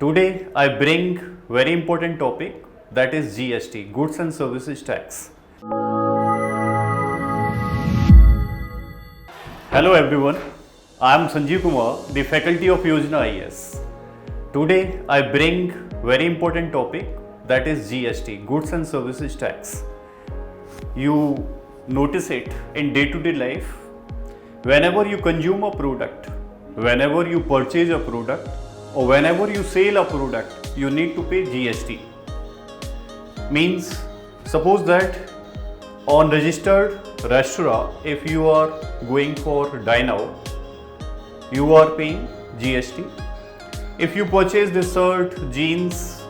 Today I bring very important topic, that is GST, Goods and Services Tax. Hello everyone, I am Sanjeev Kumar, the faculty of Yojna IS. Today I bring very important topic, that is GST, Goods and Services Tax. You notice it in day-to-day life. Whenever you consume a product, whenever you purchase a product, or whenever you sell a product, you need to pay GST. Means, suppose that on registered restaurant, if you are going for dine out, you are paying GST. If you purchase the shirt, jeans,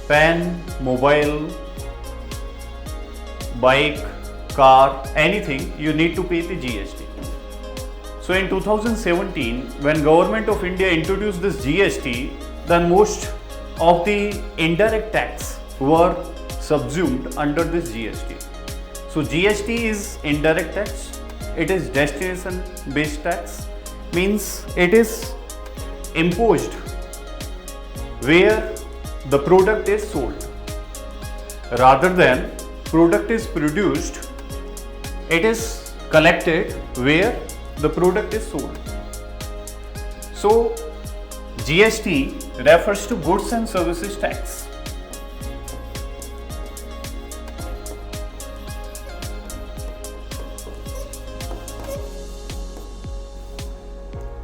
pen, mobile, bike, car, anything, you need to pay the GST. So in 2017, when Government of India introduced this GST, then most of the indirect tax were subsumed under this GST. So GST is indirect tax, it is destination based tax, means it is imposed where the product is sold. Rather than product is produced, it is collected where the product is sold. So GST refers to Goods and Services Tax.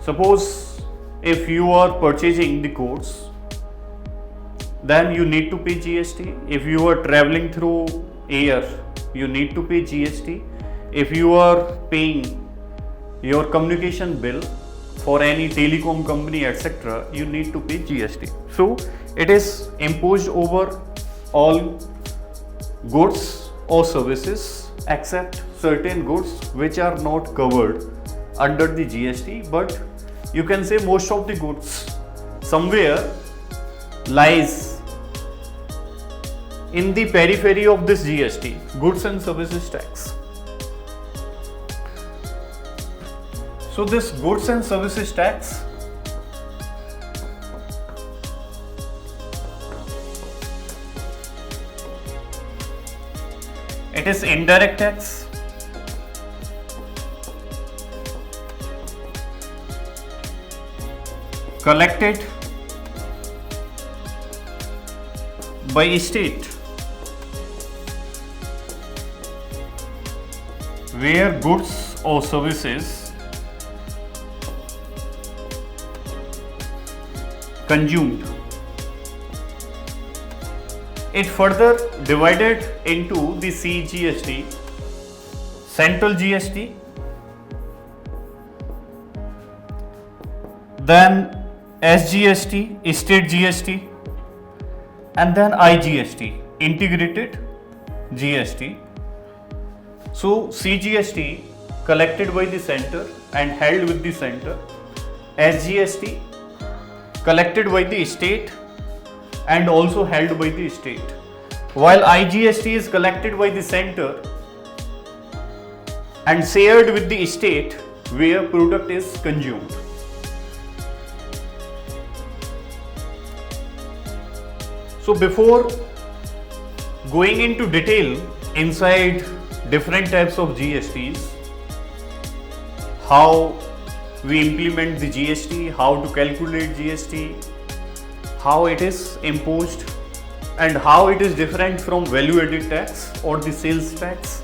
Suppose if you are purchasing the goods, then you need to pay GST. If you are traveling through air, you need to pay GST. If you are paying your communication bill for any telecom company, etc., you need to pay GST. So it is imposed over all goods or services except certain goods which are not covered under the GST, but you can say most of the goods somewhere lies in the periphery of this GST, Goods and Services Tax. So this Goods and Services Tax it is indirect tax, collected by state where goods or services consumed. It further divided into the CGST, Central GST, then SGST, State GST, and then IGST, Integrated GST. So CGST collected by the center and held with the center, SGST collected by the state and also held by the state, while IGST is collected by the center and shared with the state where product is consumed. So before going into detail inside different types of GSTs, how we implement the GST, how to calculate GST, how it is imposed, and how it is different from value added tax or the sales tax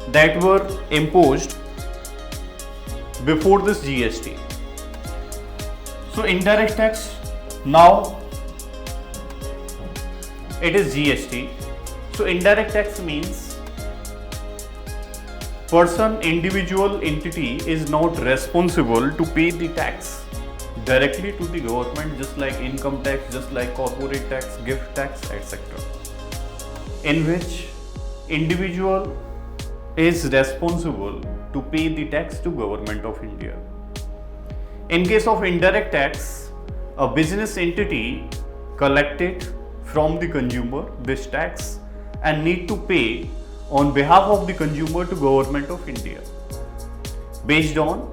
that were imposed before this GST. So indirect tax, now it is GST. So indirect tax means person, individual entity is not responsible to pay the tax directly to the government, just like income tax, just like corporate tax, gift tax, etc., in which individual is responsible to pay the tax to Government of India. In case of indirect tax, a business entity collected from the consumer this tax and need to pay on behalf of the consumer to Government of India based on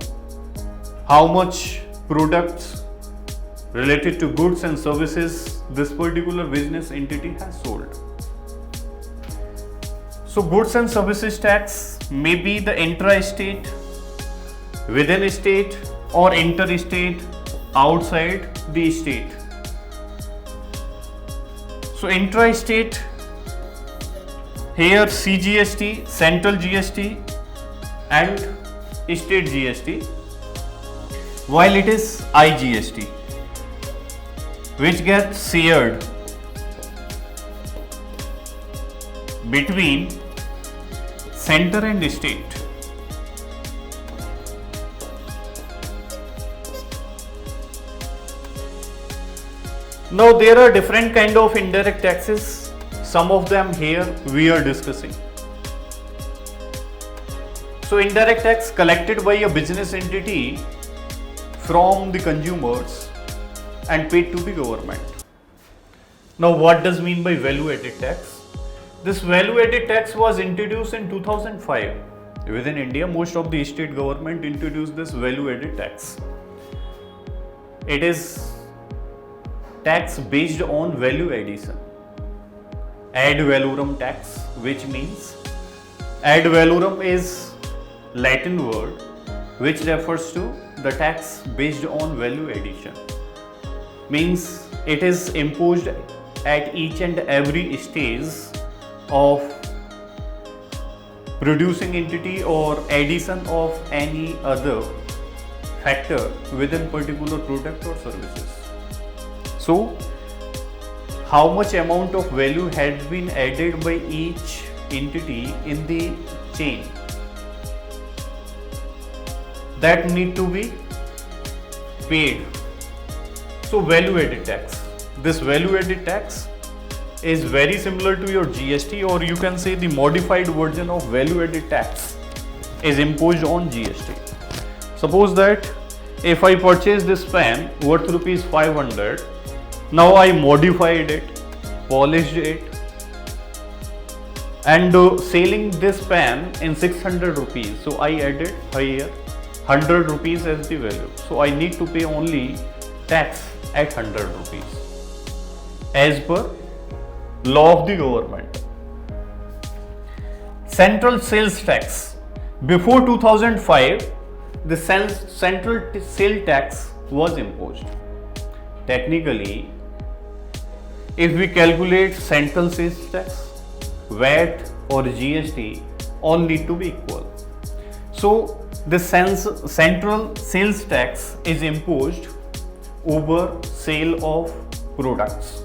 how much products related to goods and services this particular business entity has sold. So goods and services tax may be the intra-state, within a state, or inter-state, outside the state. So intra-state, here CGST, central GST and state GST, while it is IGST, which gets shared between center and state. Now there are different kind of indirect taxes. Some of them here we are discussing. So indirect tax collected by a business entity from the consumers and paid to the government. Now what does mean by value added tax? This value added tax was introduced in 2005. Within India, most of the state government introduced this value added tax. It is tax based on value addition. Ad valorem tax, which means ad valorem is Latin word which refers to the tax based on value addition. Means it is imposed at each and every stage of producing entity or addition of any other factor within particular product or services. So, how much amount of value had been added by each entity in the chain, that need to be paid. So, value added tax. This value added tax is very similar to your GST, or you can say the modified version of value added tax is imposed on GST. Suppose that if I purchase this pen worth rupees 500, now I modified it, polished it, and selling this pen in 600 rupees. So I added here 100 rupees as the value. So I need to pay only tax at 100 rupees as per law of the government. Central sales tax. Before 2005, the central sale tax was imposed. Technically, if we calculate central sales tax, VAT or GST, all need to be equal. So the central sales tax is imposed over sale of products.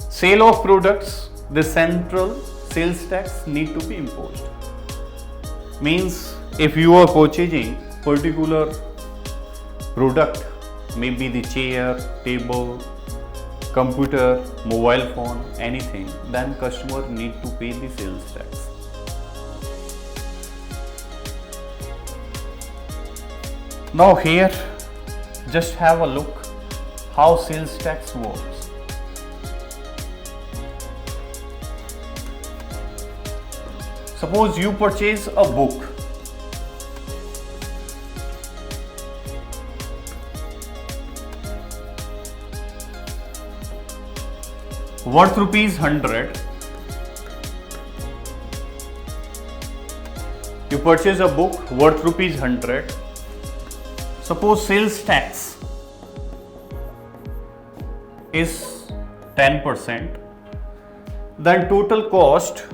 Sale of products, the central sales tax need to be imposed. Means if you are purchasing particular product, maybe the chair, table, computer, mobile phone, anything, then customer need to pay the sales tax. Now here, just have a look how sales tax works. Suppose you purchase a book. Worth rupees 100. You purchase a book worth rupees 100. Suppose sales tax is 10%. Then total cost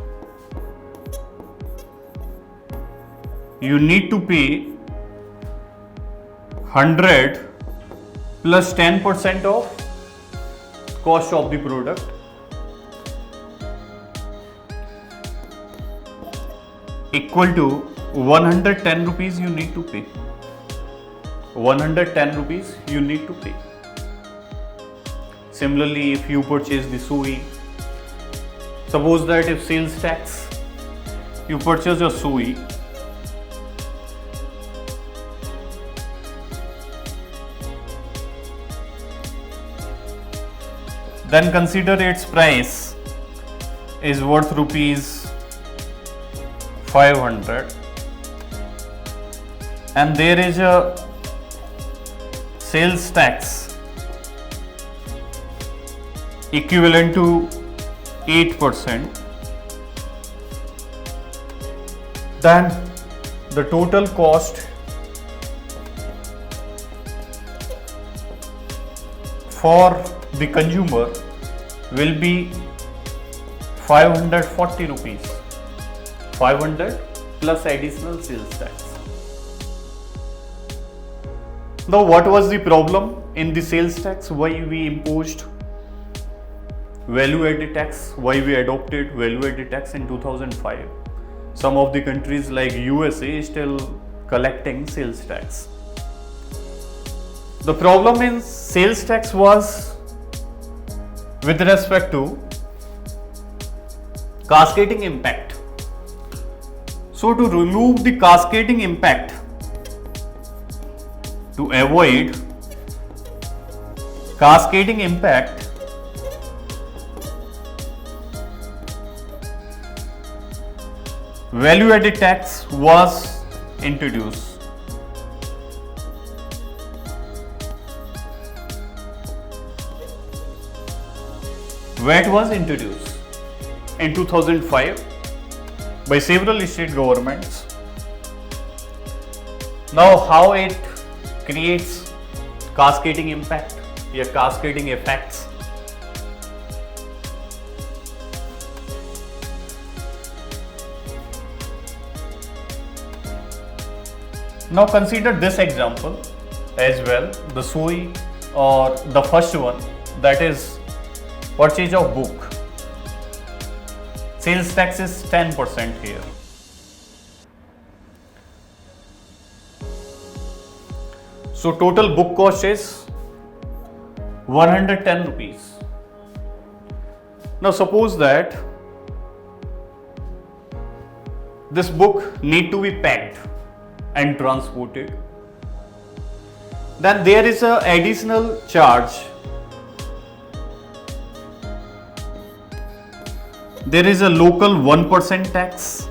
you need to pay 100 plus 10% of cost of the product, equal to 110 rupees you need to pay. 110 rupees you need to pay. Similarly, if you purchase the suhi, suppose that if sales tax, you purchase a suhi, then consider its price is worth rupees 500 and there is a sales tax equivalent to 8%, then the total cost for the consumer will be 540 rupees. 500 plus additional sales tax. Now, what was the problem in the sales tax? Why we imposed value added tax? Why we adopted value added tax in 2005? Some of the countries like USA is still collecting sales tax. The problem in sales tax was with respect to cascading impact. So to remove the cascading impact, to avoid cascading impact, value added tax was introduced. VAT was introduced in 2005 by several state governments. Now, how it creates cascading impact or cascading effects? Now consider this example as well, the SOI or the first one, that is purchase of book. Sales tax is 10% here. So total book cost is 110 rupees. Now suppose that this book need to be packed and transported. Then there is a additional charge. There is a local 1% tax.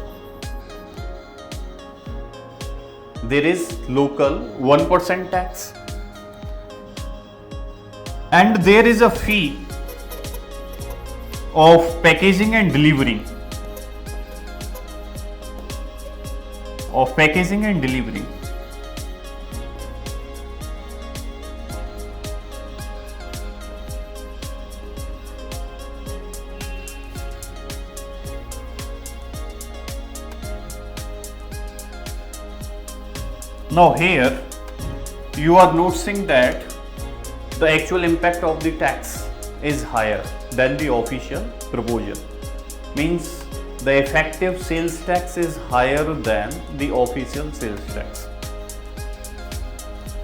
There is local 1% tax. And there is a fee of packaging and delivery. Now here you are noticing that the actual impact of the tax is higher than the official proposal. Means the effective sales tax is higher than the official sales tax.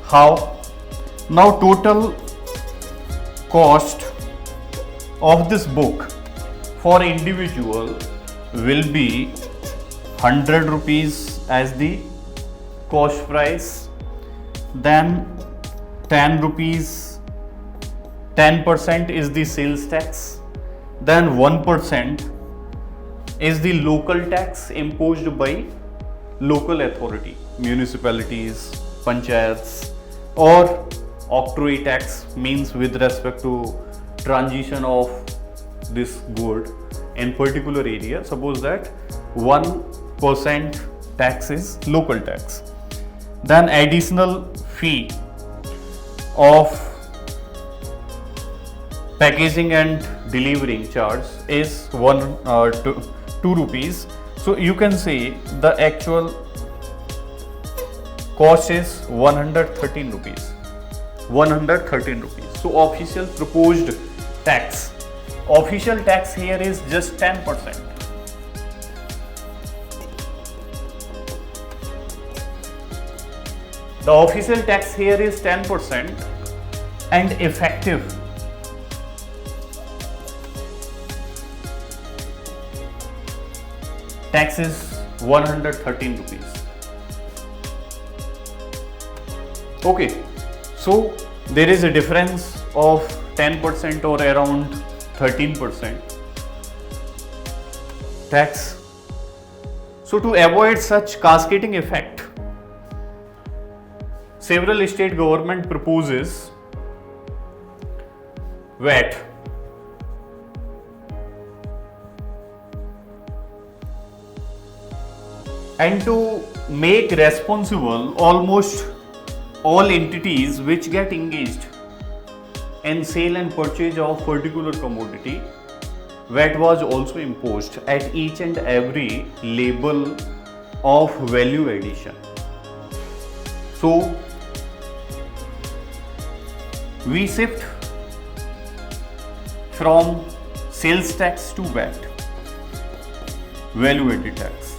How? Now total cost of this book for individual will be 100 rupees as the cost price, then 10 rupees, 10% is the sales tax, then 1% is the local tax imposed by local authority, municipalities, panchayats, or octroi tax, means with respect to transition of this good in particular area. Suppose that 1% tax is local tax. Then additional fee of packaging and delivering charge is 2 rupees. So you can say the actual cost is 113 rupees. 113 rupees. So official proposed tax. Official tax here is just 10%. The official tax here is 10% and effective tax is 113 rupees. Okay, so there is a difference of 10% or around 13% tax. So to avoid such cascading effect, several state government proposes VAT and to make responsible almost all entities which get engaged in sale and purchase of particular commodity. VAT was also imposed at each and every label of value addition. So we shift from sales tax to VAT, value added tax.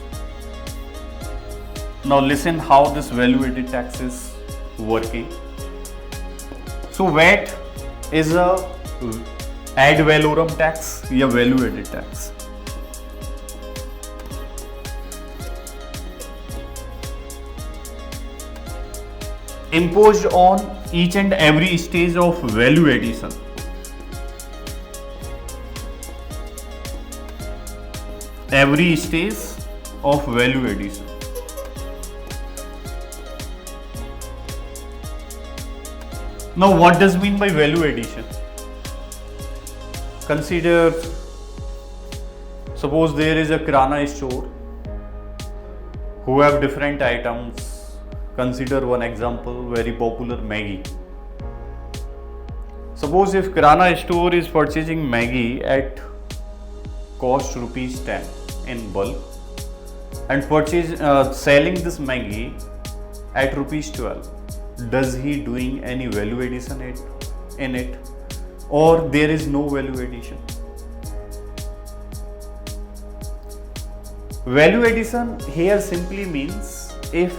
Now listen how this value added tax is working. So VAT is a ad valorem tax या value added tax. Imposed on each and every stage of value addition. Every stage of value addition. Now what does mean by value addition? Consider, suppose there is a kirana store who have different items. Consider one example, very popular Maggi. Suppose if kirana store is purchasing Maggi at cost rupees 10 in bulk and selling this Maggi at rupees 12. Does he doing any value addition in it, or there is no value addition? Value addition here simply means if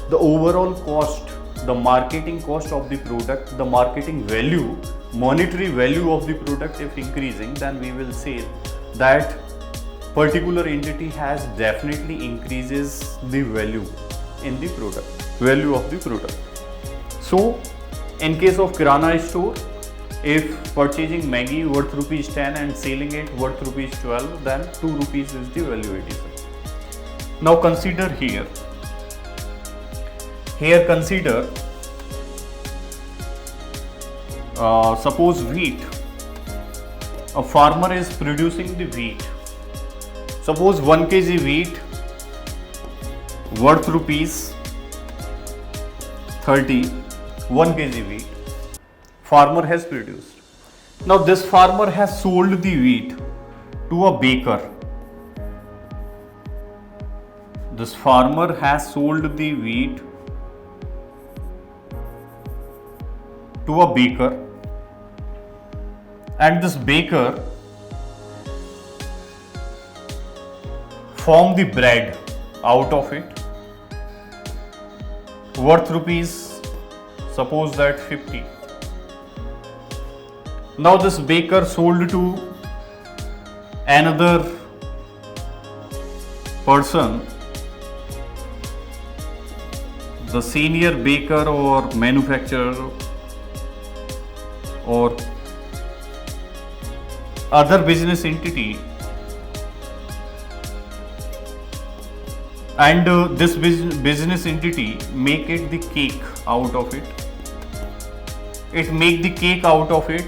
the overall cost, the marketing cost of the product, the marketing value, monetary value of the product if increasing, then we will say that particular entity has definitely increases the value in the product, value of the product. So in case of kirana store, if purchasing Maggi worth rupees 10 and selling it worth rupees 12, then 2 rupees is the value addition. Now consider here. Here consider, suppose wheat. A farmer is producing the wheat. Suppose 1 kg wheat worth rupees 30, 1 kg wheat farmer has produced. Now this farmer has sold the wheat to a baker. This farmer has sold the wheat to a baker, and this baker formed the bread out of it worth rupees, suppose that 50. Now this baker sold to another person, the senior baker or manufacturer or other business entity, and this business entity make it the cake out of it. It make the cake out of it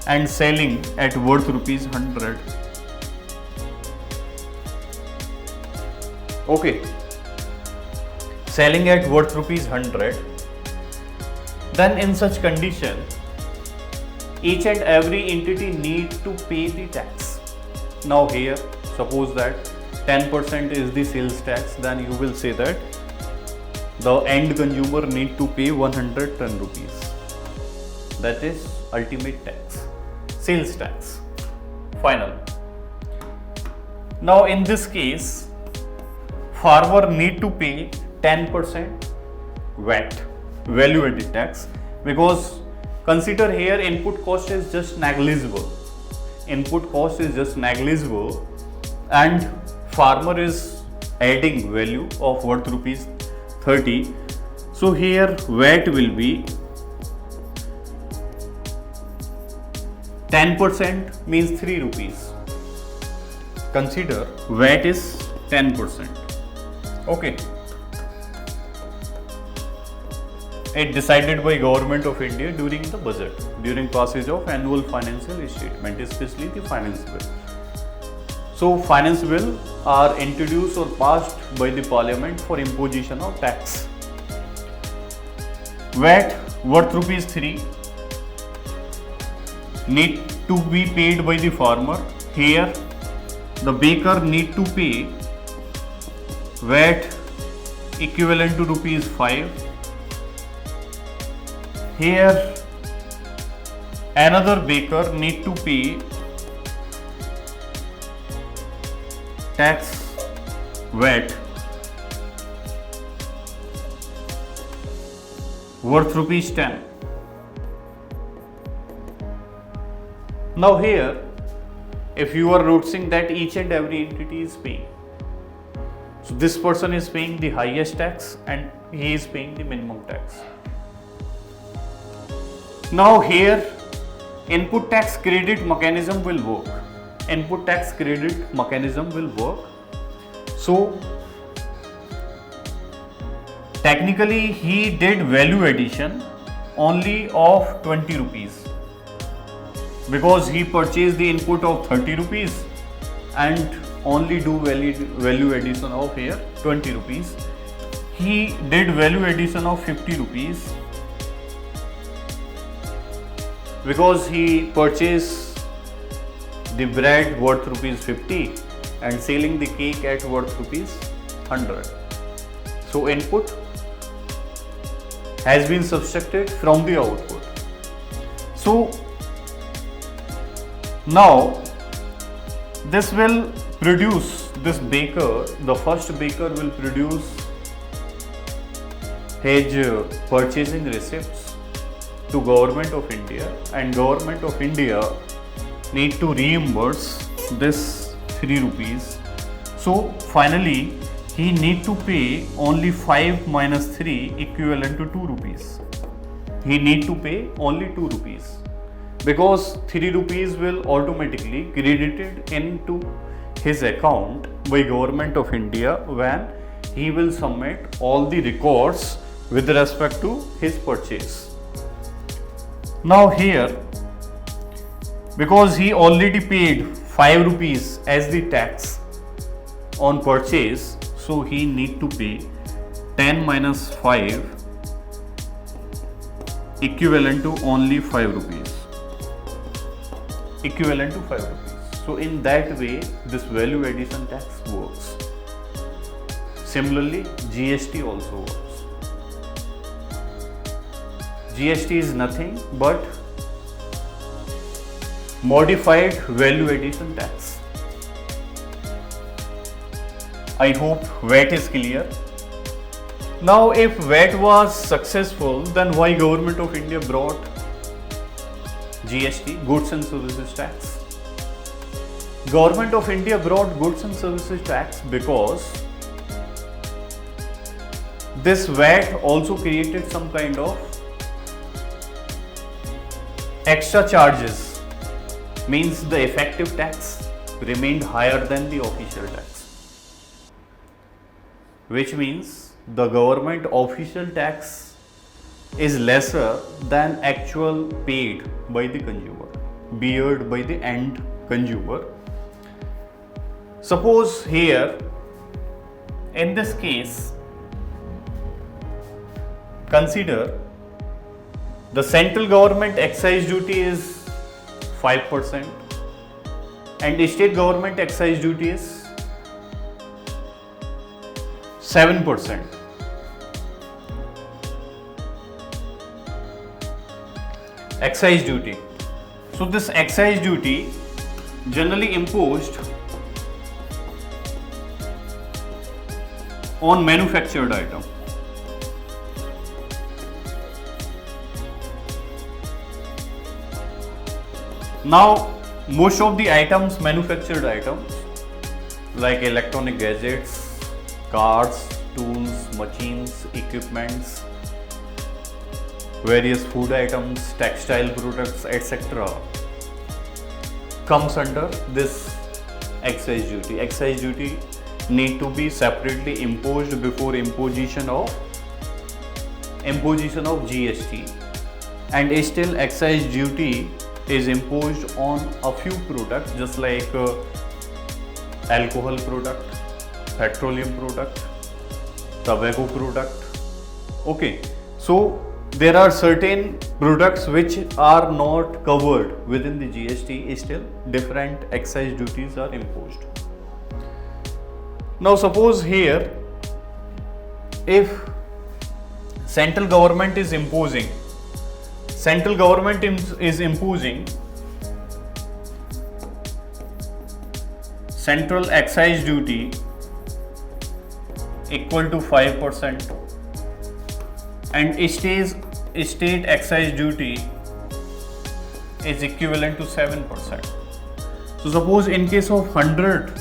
and selling at worth rupees 100. Okay, selling at worth rupees 100. Then in such condition, each and every entity need to pay the tax. Now here, suppose that 10% is the sales tax, then you will say that the end consumer need to pay 110 rupees. That is ultimate tax, sales tax, final. Now in this case, farmer need to pay 10% VAT, value added tax, because consider here input cost is just negligible. Input cost is just negligible and farmer is adding value of worth rupees 30. So here VAT will be 10% means 3 rupees. Consider VAT is 10%. Okay. it decided by Government of India during the budget, during passage of annual financial statement, especially the finance bill. So finance bill are introduced or passed by the parliament for imposition of tax. VAT worth rupees 3 need to be paid by the farmer. Here the baker need to pay VAT equivalent to rupees 5. Here another baker need to pay tax VAT worth rupees 10. Now here, if you are noticing that each and every entity is paying, so this person is paying the highest tax and he is paying the minimum tax. Now here, input tax credit mechanism will work. Input tax credit mechanism will work. So technically he did value addition only of 20 rupees because he purchased the input of 30 rupees and only do value addition of here 20 rupees. He did value addition of 50 rupees because he purchased the bread worth rupees 50 and selling the cake at worth rupees 100. So input has been subtracted from the output. So now this will produce, this baker, the first baker will produce his purchasing receipts to Government of India, and Government of India need to reimburse this 3 rupees. So finally he need to pay only 5 minus 3 equivalent to 2 rupees. He need to pay only 2 rupees because 3 rupees will automatically credited into his account by Government of India when he will submit all the records with respect to his purchase. Now here, because he already paid 5 rupees as the tax on purchase, so he need to pay 10 minus 5 equivalent to only 5 rupees. Equivalent to 5 rupees. So in that way this value addition tax works. Similarly GST also works. GST is nothing but modified value addition tax. I hope VAT is clear. Now if VAT was successful, then why Government of India brought GST, goods and services tax? Government of India brought goods and services tax because this VAT also created some kind of extra charges, means the effective tax remained higher than the official tax, which means the government official tax is lesser than actual paid by the consumer, beared by the end consumer. Suppose here, in this case, consider the central government excise duty is 5% and state government excise duty is 7%. Excise duty. So this excise duty generally imposed on manufactured item. Now most of the items, manufactured items like electronic gadgets, cars, tools, machines, equipments, various food items, textile products, etc. comes under this excise duty. Excise duty need to be separately imposed before imposition of imposition of GST, and still excise duty is imposed on a few products just like alcohol product, petroleum product, tobacco product. Okay, so there are certain products which are not covered within the GST, still different excise duties are imposed. Now suppose here, if central government is imposing central excise duty equal to 5% and state excise duty is equivalent to 7%. So suppose in case of 100,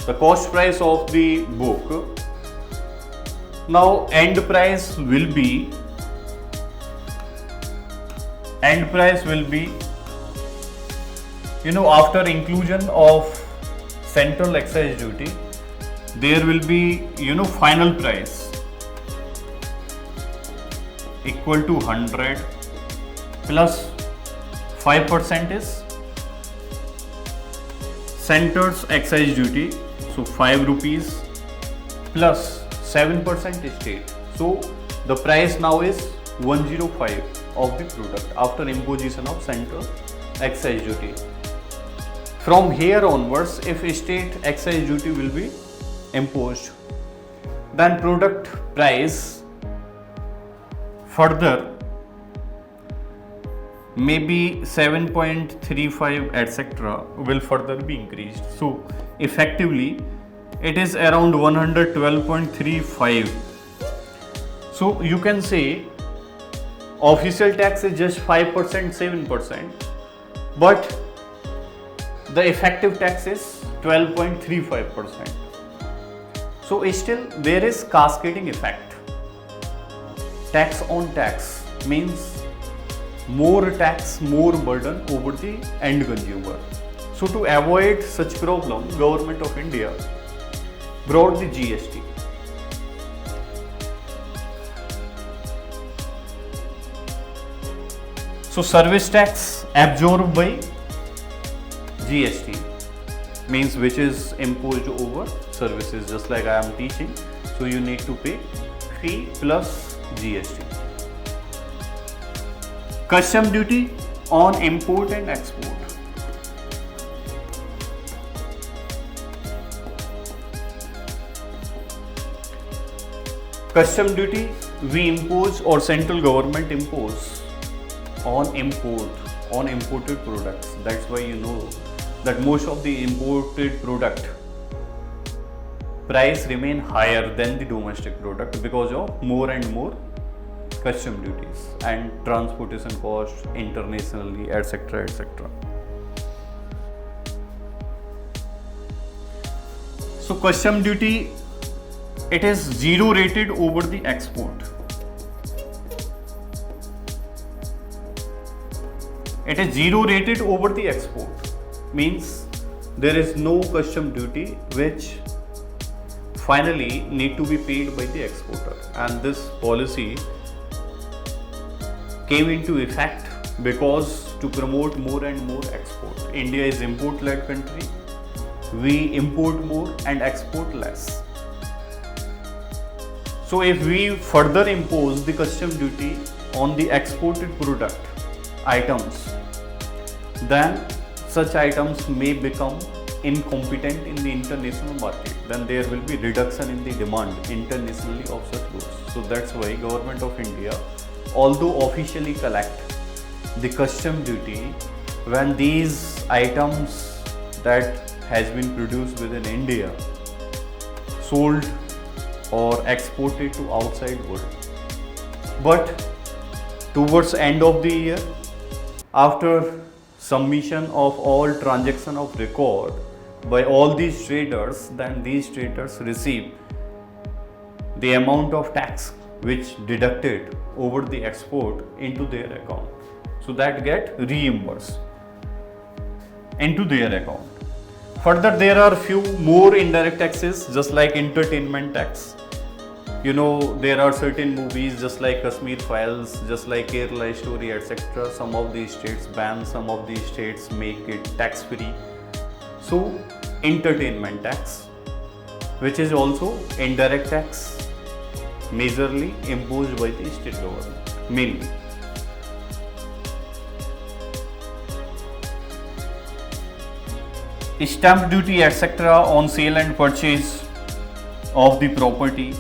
the cost price of the book, now end price will be after inclusion of central excise duty, there will be final price equal to 100 plus 5% is center's excise duty, so 5 rupees plus 7% state. So the price now is 105 of the product after imposition of central excise duty. From here onwards, if state excise duty will be imposed, then product price further maybe 7.35 etc. will further be increased. So effectively it is around 112.35. So you can say official tax is just 5%, 7%, but the effective tax is 12.35%. So still there is cascading effect. Tax on tax means more tax, more burden over the end consumer. So to avoid such problem, Government of India brought the GST. So service tax absorbed by GST means which is imposed over services, just like I am teaching. So you need to pay fee plus GST. Custom duty on import and export. Custom duty we impose or central government impose on imported products. That's why you know that most of the imported product price remain higher than the domestic product because of more and more custom duties and transportation costs internationally, etc., etc. So custom duty, it is zero rated over the export. It is zero rated over the export, means there is no custom duty which finally need to be paid by the exporter, and this policy came into effect because to promote more and more export. India is import-led country. We import more and export less. So if we further impose the custom duty on the exported product items, then such items may become incompetent in the international market. Then there will be reduction in the demand internationally of such goods. So that's why Government of India, although officially collect the custom duty when these items that has been produced within India sold or exported to outside world, but towards end of the year, after submission of all transaction of record by all these traders, then these traders receive the amount of tax which deducted over the export into their account. So that get reimbursed into their account. Further, there are few more indirect taxes just like entertainment tax, You know, there are certain movies just like Kashmir Files, just like Kerala Story, etc. Some of these states ban, some of these states make it tax free. So, entertainment tax, which is also indirect tax, majorly imposed by the state government, mainly. Stamp duty, etc. on sale and purchase of the property.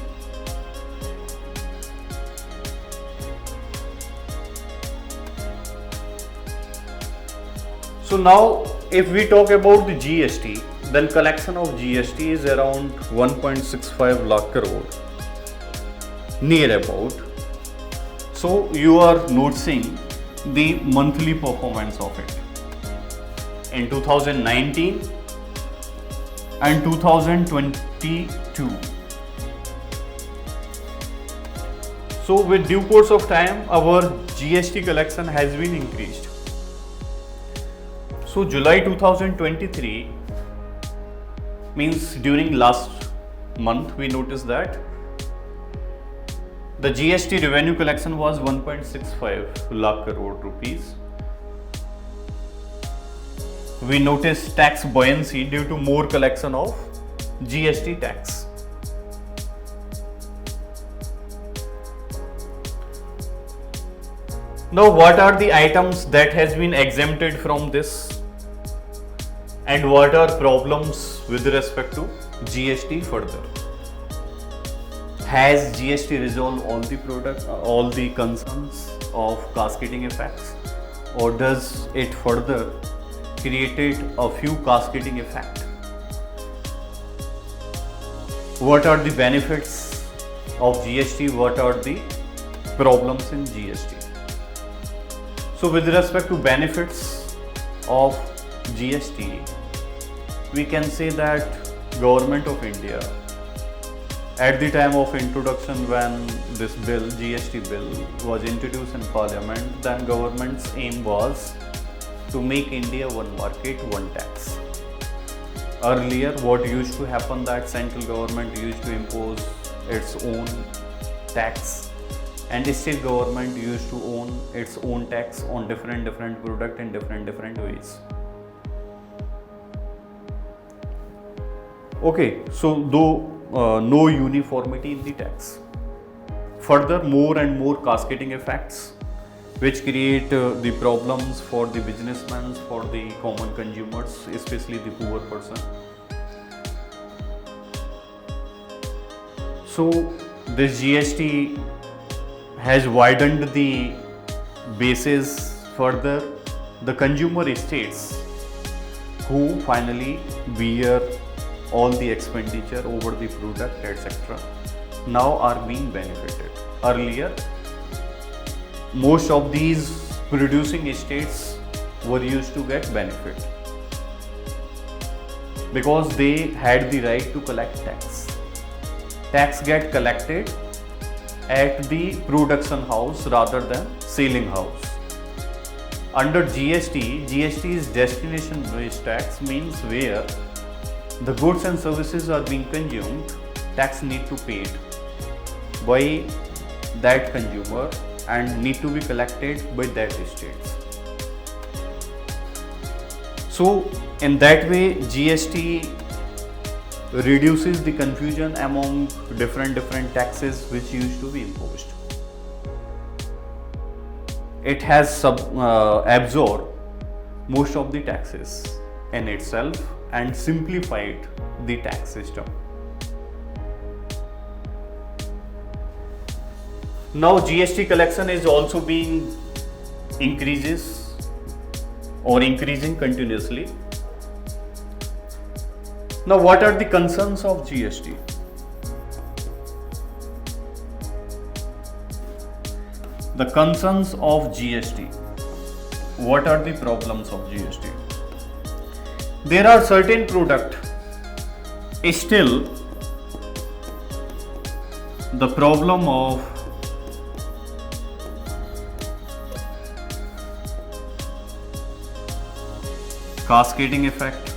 So now if we talk about the GST, then collection of GST is around 1.65 lakh crore, near about. So you are noticing the monthly performance of it. In 2019 and 2022. So with due course of time, our GST collection has been increased. So July 2023 means during last month we noticed that the GST revenue collection was 1.65 lakh crore rupees. We noticed tax buoyancy due to more collection of GST tax. Now, what are the items that has been exempted from this, and what are problems with respect to GST further? Has GST resolved all the concerns of cascading effects, or does it further created a few cascading effects? What are the benefits of GST? What are the problems in GST? So with respect to benefits of GST, we can say that Government of India, at the time of introduction when this bill, GST bill, was introduced in Parliament, then government's aim was to make India one market, one tax. Earlier, what used to happen that central government used to impose its own tax, and the state government used to own its own tax on different product in different ways. Okay, so though no uniformity in the tax. Further, more and more cascading effects which create the problems for the businessmen, for the common consumers, especially the poor person. So this GST has widened the basis further. The consumer states who finally bear all the expenditure over the product, etc., now are being benefited. Earlier, most of these producing states were used to get benefit because they had the right to collect tax. Tax get collected at the production house rather than selling house. Under GST, GST is destination based tax, means where the goods and services are being consumed, tax need to be paid by that consumer and need to be collected by that states. So in that way, GST reduces the confusion among different taxes which used to be imposed. It has absorbed most of the taxes in itself and simplified the tax system. Now GST collection is also being increasing continuously. Now what are the concerns of GST? The concerns of GST. What are the problems of GST? There are certain products still the problem of cascading effect,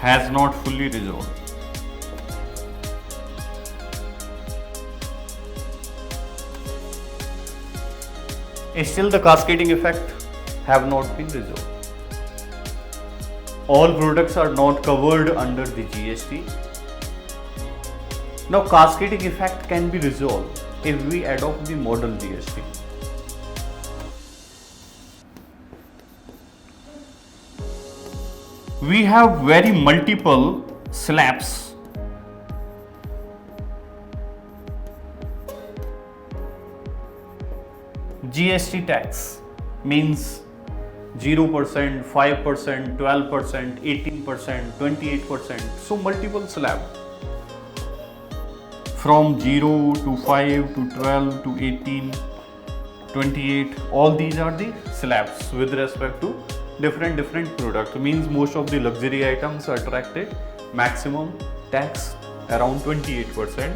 has not fully resolved. Still the cascading effect have not been resolved. All products are not covered under the GST. Now cascading effect can be resolved if we adopt the model GST. We have very multiple slabs. GST tax means 0%, 5%, 12%, 18%, 28%. So multiple slab from 0 to 5 to 12 to 18, 28. All these are the slabs with respect to different product. Means most of the luxury items are attracted maximum tax around 28%,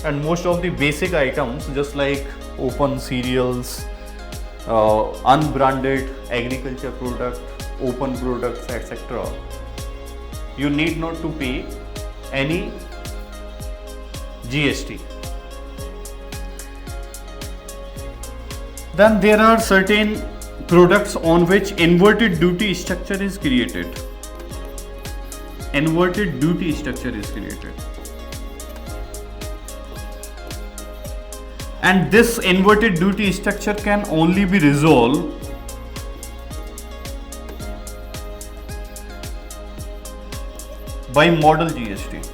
and most of the basic items just like open cereals, unbranded agriculture product, open products, etc. you need not to pay any GST. Then there are certain products on which inverted duty structure is created. Inverted duty structure is created. And this inverted duty structure can only be resolved by model GST.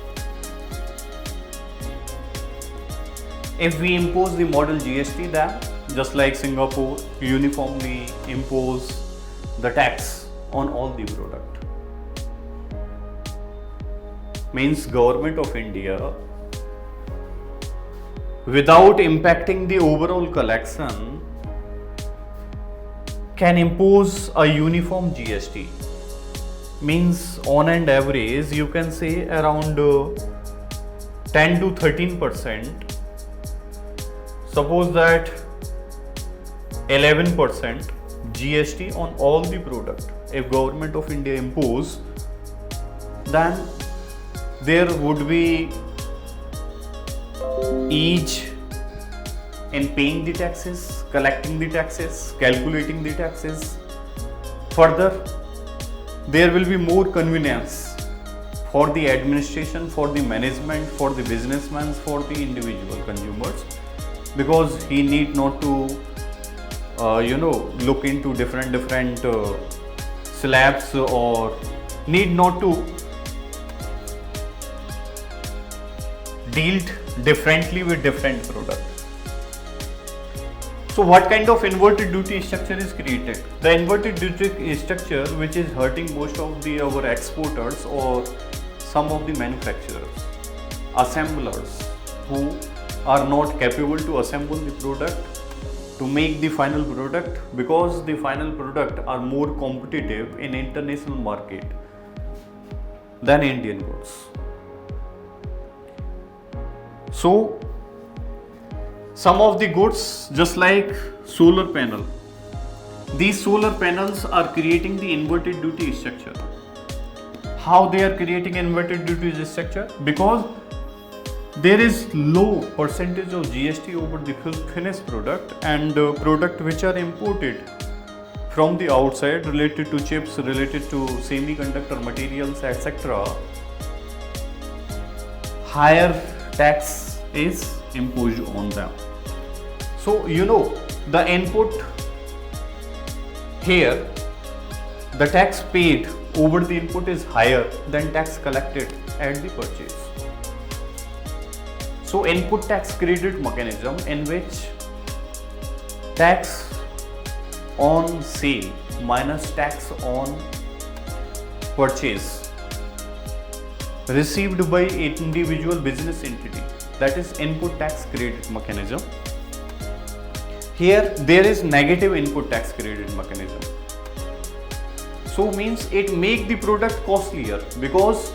If we impose the model GST, then just like Singapore uniformly impose the tax on all the product. Means government of India, without impacting the overall collection, can impose a uniform GST. Means on an average you can say around 10 to 13%. Suppose that 11% GST on all the product. If government of India impose, then there would be ease in paying the taxes, collecting the taxes, calculating the taxes. Further, there will be more convenience for the administration, for the management, for the businessmen, for the individual consumers, because he need not to look into different slabs, or need not to deal differently with different products. So what kind of inverted duty structure is created? The inverted duty structure which is hurting most of our exporters or some of the manufacturers, assemblers who are not capable to assemble the product to make the final product, because the final product are more competitive in international market than Indian goods. So some of the goods just like solar panel, these solar panels are creating the inverted duty structure. How they are creating inverted duty structure? Because there is low percentage of GST over the finished product, and product which are imported from the outside related to chips, related to semiconductor materials, etc. higher tax is imposed on them. So the input here, the tax paid over the input is higher than tax collected at the purchase. So input tax credit mechanism, in which tax on sale minus tax on purchase received by an individual business entity, that is input tax credit mechanism. Here there is negative input tax credit mechanism. So means it make the product costlier, because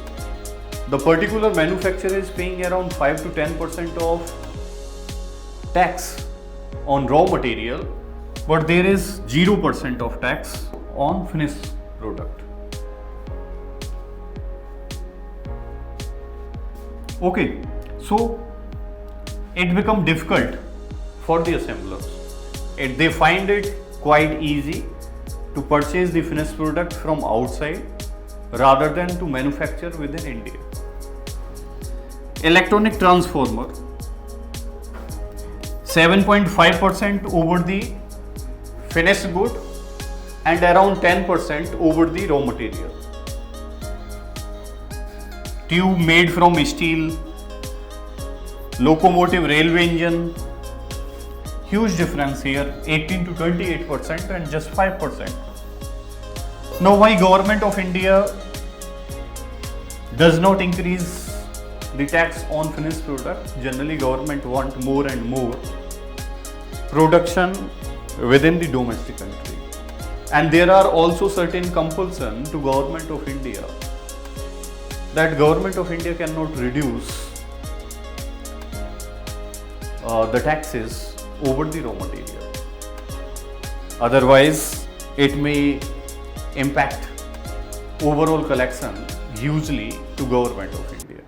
the particular manufacturer is paying around 5 to 10% of tax on raw material, but there is 0% of tax on finished product. Okay, so it become difficult for the assemblers. They find it quite easy to purchase the finished product from outside rather than to manufacture within India. Electronic transformer, 7.5% over the finished good and around 10% over the raw material. Tube made from steel, locomotive railway engine, huge difference here, 18 to 28% and just 5%. Now why government of India does not increase the tax on finished product? Generally government want more and more production within the domestic country. And there are also certain compulsion to government of India that government of India cannot reduce the taxes over the raw material. Otherwise, it may impact overall collection hugely to government of India.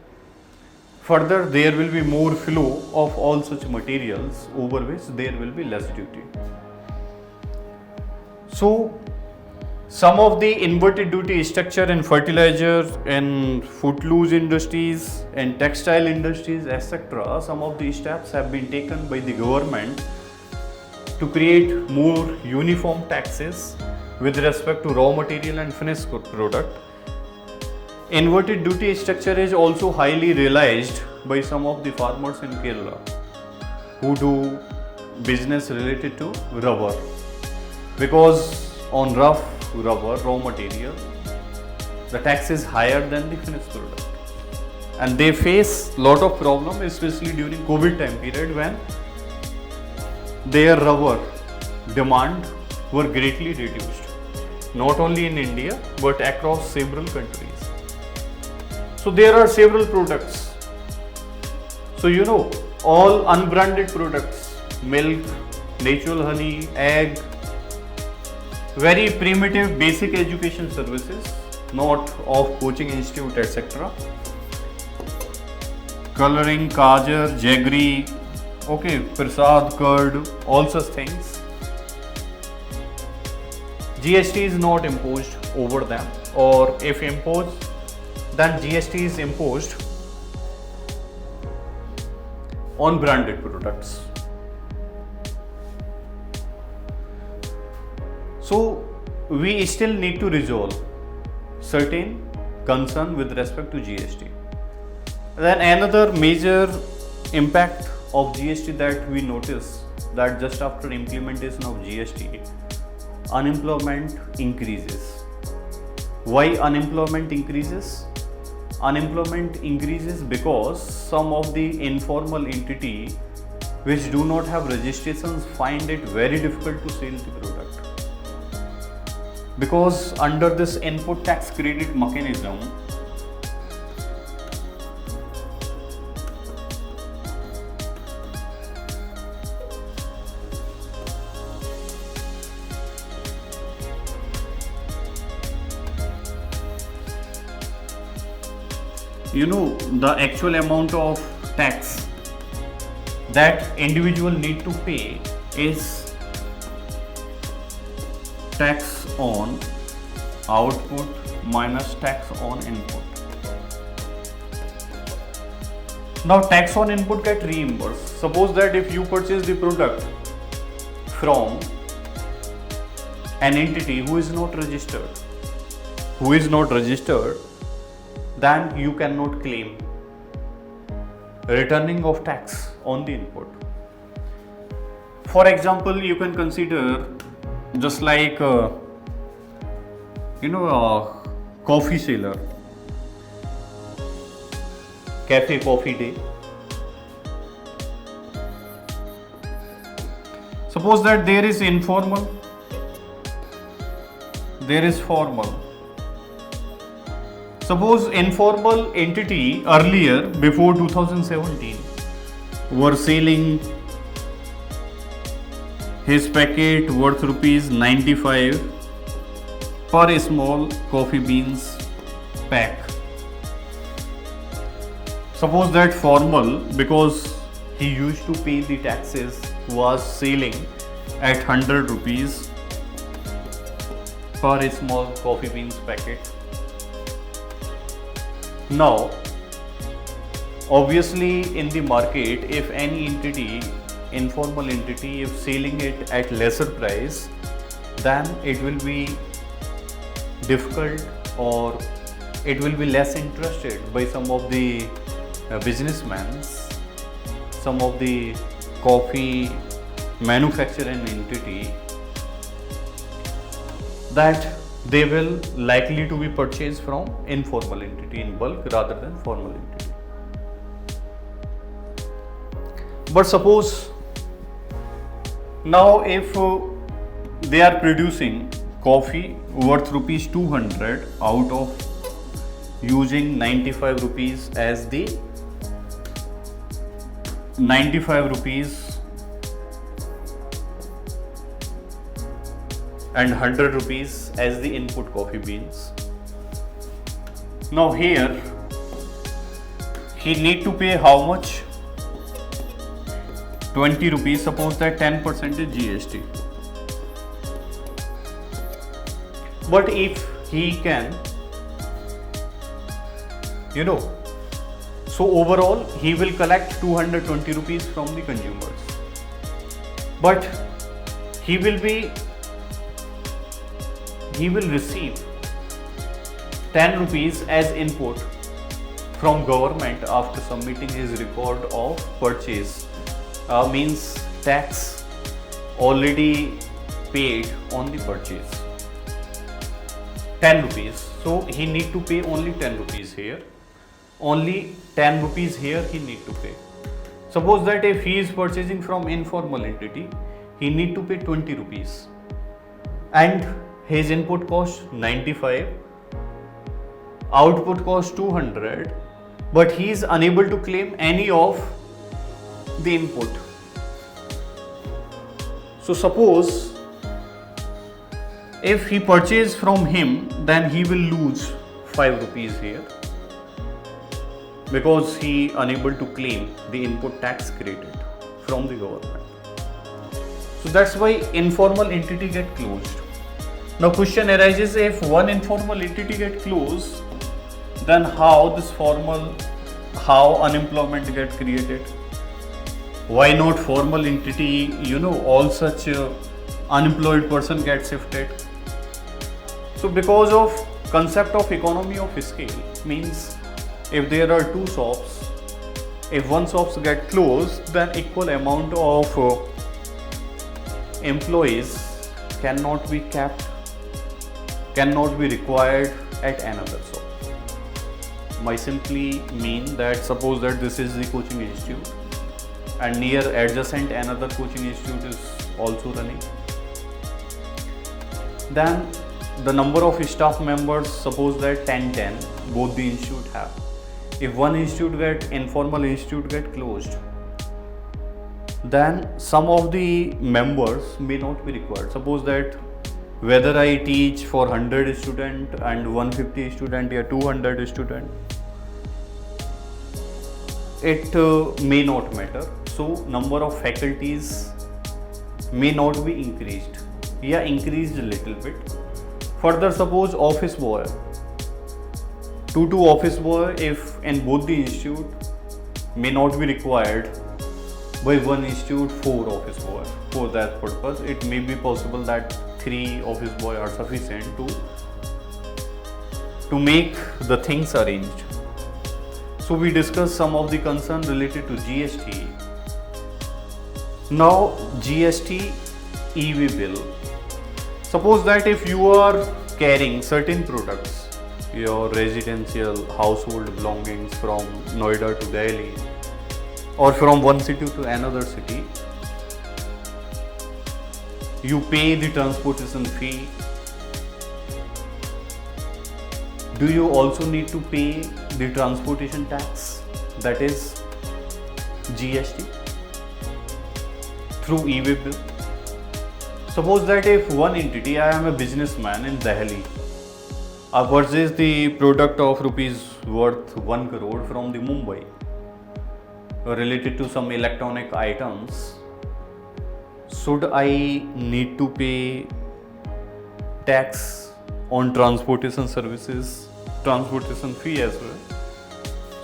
Further, there will be more flow of all such materials over which there will be less duty. So, some of the inverted duty structure in fertilizer, in footloose industries, in textile industries, etc., some of the steps have been taken by the government to create more uniform taxes with respect to raw material and finished product. Inverted duty structure is also highly realized by some of the farmers in Kerala who do business related to rubber, because on rough rubber raw material the tax is higher than the finished product, and they face lot of problem, especially during COVID time period when their rubber demand were greatly reduced, not only in India but across several countries. So there are several products. So you know, all unbranded products, milk, natural honey, egg, very primitive basic education services, not of coaching institute, etc. Coloring, kajar, jaggery, okay, prasad, curd, all such things. GST is not imposed over them, or if imposed, then GST is imposed on branded products. So we still need to resolve certain concern with respect to GST. Then another major impact of GST that we notice, that just after implementation of GST, unemployment increases. Why unemployment increases? Unemployment increases because some of the informal entity which do not have registrations find it very difficult to sell the product. Because under this input tax credit mechanism, you know, the actual amount of tax that individual need to pay is tax on output minus tax on input. Now tax on input get reimbursed. Suppose that if you purchase the product from an entity who is not registered, then you cannot claim returning of tax on the input. For example, you can consider just like coffee seller, cafe coffee day. Suppose that there is informal, there is formal. Suppose informal entity earlier, before 2017, were selling his packet worth ₹95 per small coffee beans pack. Suppose that formal, because he used to pay the taxes, was selling at 100 rupees for a small coffee beans packet. Now, obviously in the market, if any entity, informal entity, if selling it at lesser price, then it will be difficult, or it will be less interested by some of the businessmen, some of the coffee manufacturing entity, that they will likely to be purchased from informal entity in bulk rather than formal entity. But suppose now if they are producing coffee worth rupees 200 out of using 95 rupees as the 95 rupees and 100 rupees as the input coffee beans. Now here he need to pay how much? 20 rupees. Suppose that 10% is GST. But if he can, so overall he will collect 220 rupees from the consumers, but he will receive 10 rupees as input from government after submitting his record of purchase, means tax already paid on the purchase, 10 rupees. So he need to pay only 10 rupees here. Only 10 rupees here he need to pay. Suppose that if he is purchasing from informal entity, he need to pay 20 rupees. And his input cost 95, output cost 200, but he is unable to claim any of the input. So suppose if he purchase from him, then he will lose 5 rupees here, because he unable to claim the input tax credit from the government. So that's why informal entity get closed. Now question arises, if one informal entity get closed, then how unemployment get created? Why not formal entity, all such unemployed person get shifted? So because of concept of economy of scale, means if there are two shops, if one shops get closed, then equal amount of employees cannot be kept, cannot be required at another shop. I simply mean that suppose that this is the coaching institute and near adjacent another coaching institute is also running. Then the number of staff members, suppose that 10 both the institute have. If one informal institute get closed, then some of the members may not be required. Suppose that whether I teach for 100 student and 150 student or 200 student, it may not matter. So number of faculties may not be increased, increased a little bit. Further, suppose office boy, 2 office boy, if in both the institute may not be required, by one institute 4 office boy. For that purpose, it may be possible that 3 office boy are sufficient to make the things arranged. So we discussed some of the concern related to GST. Now GST e-way bill. Suppose that if you are carrying certain products, your residential household belongings from Noida to Delhi or from one city to another city, you pay the transportation fee. Do you also need to pay the transportation tax, that is GST, through e-way bill? Suppose that if one entity, I am a businessman in Delhi, I purchase the product of rupees worth 1 crore from the Mumbai. related to some electronic items, should I need to pay tax on transportation services, transportation fee as well?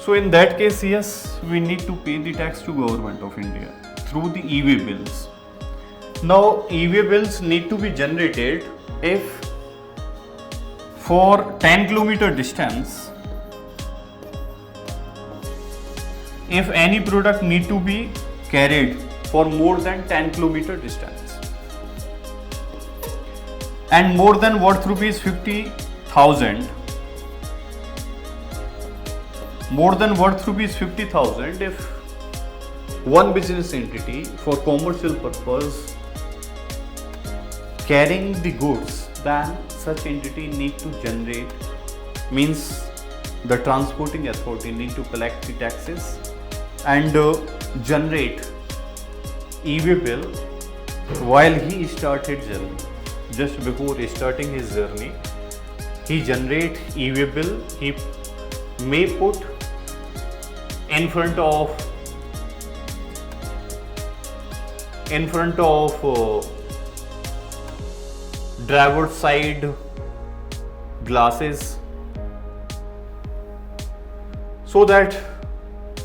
So in that case, yes, we need to pay the tax to Government of India through the e-way bills. Now e-way bills need to be generated if for 10 kilometer distance, if any product need to be carried for more than 10 kilometer distance and more than worth rupees 50,000, more than worth rupees 50,000 if one business entity for commercial purpose carrying the goods, then such entity need to generate, means the transporting authority need to collect the taxes and generate e-way bill while he started journey. Just before starting his journey, he generate e-way bill. He may put in front of driver's side glasses so that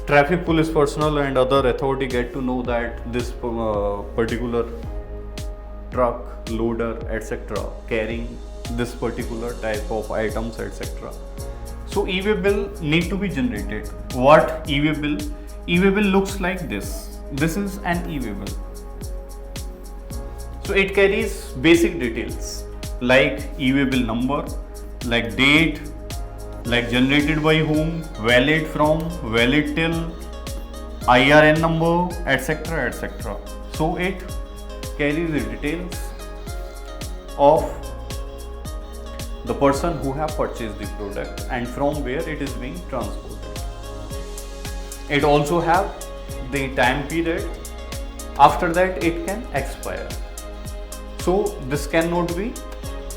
traffic police personnel and other authority get to know that this particular truck, loader, etc. carrying this particular type of items, etc. So e-way bill need to be generated. What e-way bill? E-way bill looks like this. This is an e-way bill. So it carries basic details like e-way bill number, like date, like generated by whom, valid from, valid till, IRN number, etc. etc. So it carries the details of the person who have purchased the product and from where it is being transported. It also have the time period. After that it can expire. So this cannot be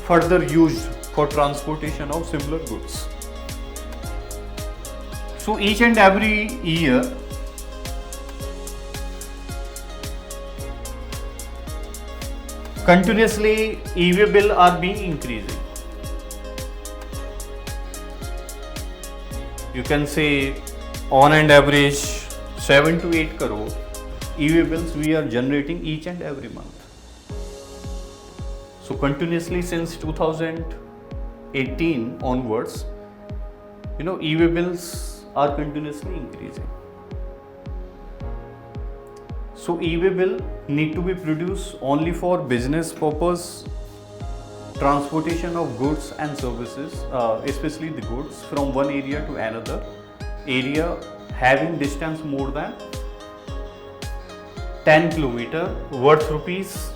further used for transportation of similar goods. So each and every year continuously e-way bill are being increasing. You can say on an average 7 to 8 crore e-way bills we are generating each and every month. So continuously since 2018 onwards, e-way bills are continuously increasing. So e-way bill need to be produced only for business purpose, transportation of goods and services, especially the goods from one area to another area having distance more than 10 kilometer worth rupees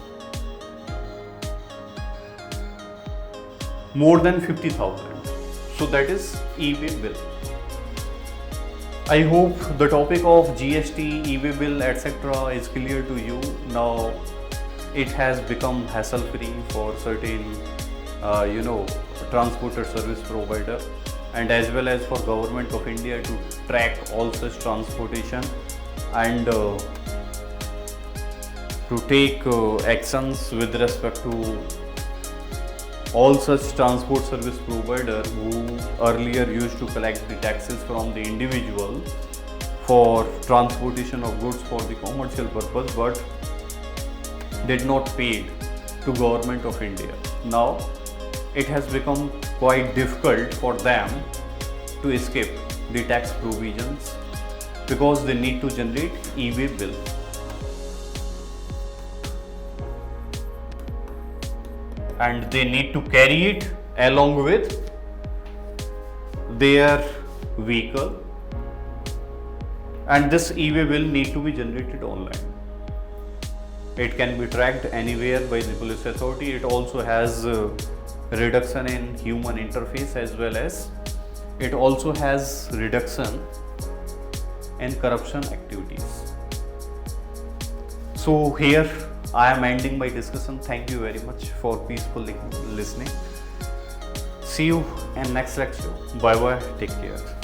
more than 50,000. So that is e-way bill. I hope the topic of GST, e-way bill, etc. is clear to you. Now it has become hassle-free for certain, transporter service provider and as well as for Government of India to track all such transportation and to take actions with respect to all such transport service provider who earlier used to collect the taxes from the individual for transportation of goods for the commercial purpose but did not pay to Government of India. Now it has become quite difficult for them to escape the tax provisions because they need to generate e-way bill. And they need to carry it along with their vehicle, and this e-way bill need to be generated online. It can be tracked anywhere by the police authority. It also has reduction in human interface as well as it also has reduction in corruption activities. So here I am ending my discussion. Thank you very much for peacefully listening. See you in next lecture. Bye bye. Take care.